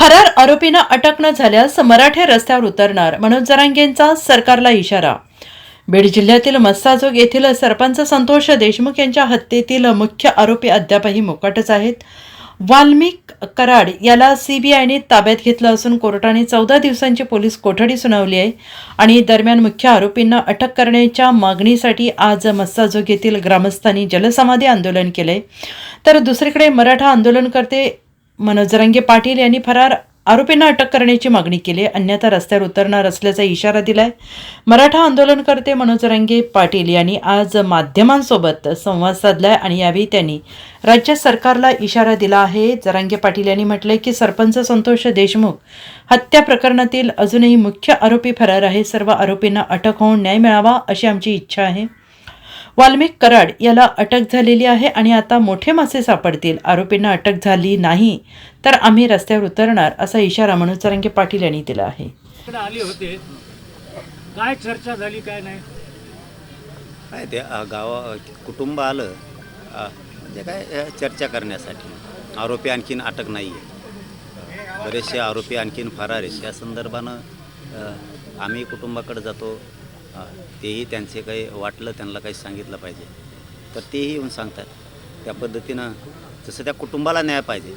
फरार आरोपींना अटक न झाल्यास मराठे रस्त्यावर उतरणार, मनोज जरांगेंचा सरकारला इशारा। बीड जिल्ह्यातील मस्साजोग येथील सरपंच संतोष देशमुख यांच्या हत्येतील मुख्य आरोपी अद्यापही मोकाटच आहेत। वाल्मिक कराड याला सीबीआयने ताब्यात घेतलं असून कोर्टाने 14 दिवसांची पोलीस कोठडी सुनावली आहे। आणि दरम्यान मुख्य आरोपींना अटक करण्याच्या मागणीसाठी आज मस्साजोग येथील ग्रामस्थांनी जलसमाधी आंदोलन केले। तर दुसरीकडे मराठा आंदोलनकर्ते मनोज जरांगे पाटील यांनी फरार आरोपींना अटक करण्याची मागणी केली, अन्यथा रस्त्यावर उतरणार असल्याचा इशारा दिलाय। मराठा आंदोलनकर्ते मनोज जरांगे पाटील यांनी आज माध्यमांसोबत संवाद साधलाय आणि यावेळी त्यांनी राज्य सरकारला इशारा दिला आहे। जरांगे पाटील यांनी म्हटलंय की सरपंच संतोष देशमुख हत्या प्रकरणातील अजूनही मुख्य आरोपी फरार आहे। सर्व आरोपींना अटक होऊन न्याय मिळावा अशी आमची इच्छा आहे। वाल्मिक कराड याला अटक झालेली आहे आणि आता मोठे मासे सापडतील। आरोपींना अटक झाली नाही तर आम्ही रस्त्यावर उतरणार असा इशारा मनोज जरांगे पाटील यांनी दिला आहे। आले होते, काय चर्चा झाली काय नाही काय ते गावा कुटुंब आलं म्हणजे काय चर्चा करण्यासाठी। आरोपी आणखीन अटक नाही आहे, बरेचसे आरोपी आणखीन फरार आहेत। या संदर्भानं आम्ही कुटुंबाकडे जातो, तेही त्यांचे काही वाटलं त्यांना काही सांगितलं पाहिजे तर तेही येऊन सांगतात। त्या पद्धतीनं जसं त्या कुटुंबाला न्याय पाहिजे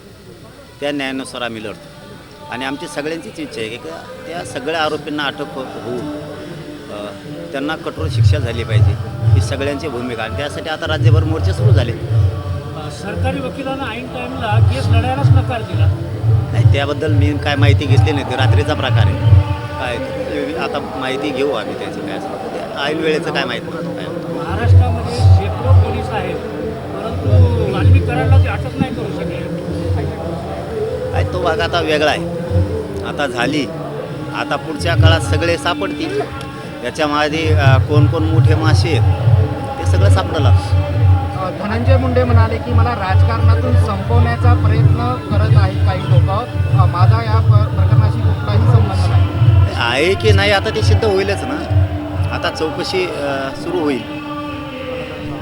त्या न्यायानुसार आम्ही लढतो आणि आमची सगळ्यांचीच इच्छा आहे की त्या सगळ्या आरोपींना अटक होऊन त्यांना कठोर शिक्षा झाली पाहिजे, ही सगळ्यांची भूमिका। आणि त्यासाठी आता राज्यभर मोर्चे सुरू झाले। सरकारी वकिलांना ऐन टाईमला केस लढायलाच नकार दिला नाही, त्याबद्दल मी काय माहिती घेतली नाही, ते रात्रीचा प्रकार आहे। काय आता माहिती घेऊ आम्ही त्याची, काय असं ऐन वेळेचं काय माहीत नव्हतं काय होतं। महाराष्ट्रामध्ये शेकडो पोलीस आहेत, परंतु वाल्मिक कराडला ते अटक नाही करू शकले। काय तो भाग आता वेगळा आहे, आता झाली, आता पुढच्या काळात सगळे सापडतील। याच्यामध्ये कोण कोण मोठे मासे आहेत ते सगळं सापडलं। धनंजय मुंडे म्हणाले की मला राजकारणातून संपवण्याचा प्रयत्न करत आहेत काही लोक, माझा या प्रकरणाशी कुठलाही संबंध नाही आहे की नाही आता ते सिद्ध होईलच ना। आता चौकशी सुरू होईल।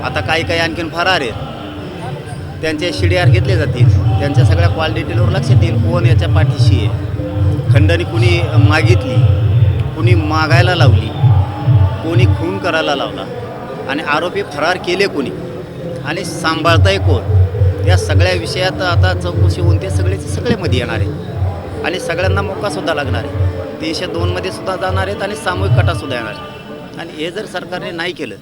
आता काही आणखीन फरार आहेत, त्यांचे CDR घेतले जातील, त्यांच्या सगळ्या कॉल डिटेलवर लक्षात येईल कोण याच्या पाठीशी आहे। खंडणी कुणी मागितली, कुणी मागायला लावली, कोणी खून करायला लावला आणि आरोपी फरार केले कोणी आणि सांभाळताय कोण, या सगळ्या विषयात आता चौकशी होऊन ते सगळे मध्ये येणार आहे आणि सगळ्यांना मोकासुद्धा लागणार आहे। 302 मध्ये सुद्धा जाणार आहेत आणि सामूहिक कटासुद्धा येणार आहे। आणि हे जर सरकारने नाही केलं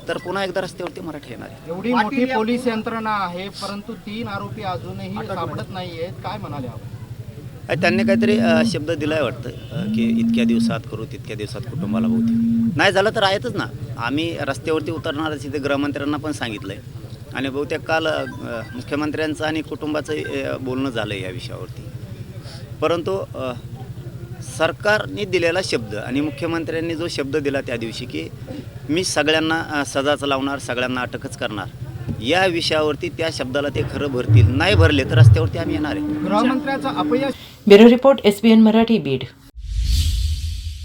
तर पुन्हा एकदा रस्त्यावरती मराठी येणार आहे। एवढी मोठी पोलीस यंत्रणा आहे परंतु 3 आरोपी अजूनही सापडत नाहीयेत, काय म्हणाले आपण? त्यांनी काहीतरी शब्द दिलाय वाटतं की इतक्या दिवसात करू, तितक्या दिवसात कुटुंबाला बहुतेक नाही झालं तर आहेतच ना। आम्ही रस्त्यावरती उतरणार तिथे गृहमंत्र्यांना पण सांगितलं आहे आणि बहुतेक काल मुख्यमंत्र्यांचं आणि कुटुंबाचं बोलणं झालं या विषयावरती। परंतु सरकारने दिलेला शब्द आणि मुख्यमंत्र्यांनी जो शब्द दिला त्या दिवशी की मी सगळ्यांना सजाच लावणार, सगळ्यांना अटकच करणार, या विषयावरती त्या शब्दाला ते खरं भरतील, नाही भरले तर रस्त्यावरती आम्ही येणार आहे। गृहमंत्र्याचं अपयश। Bureau report SBN Marathi Beed.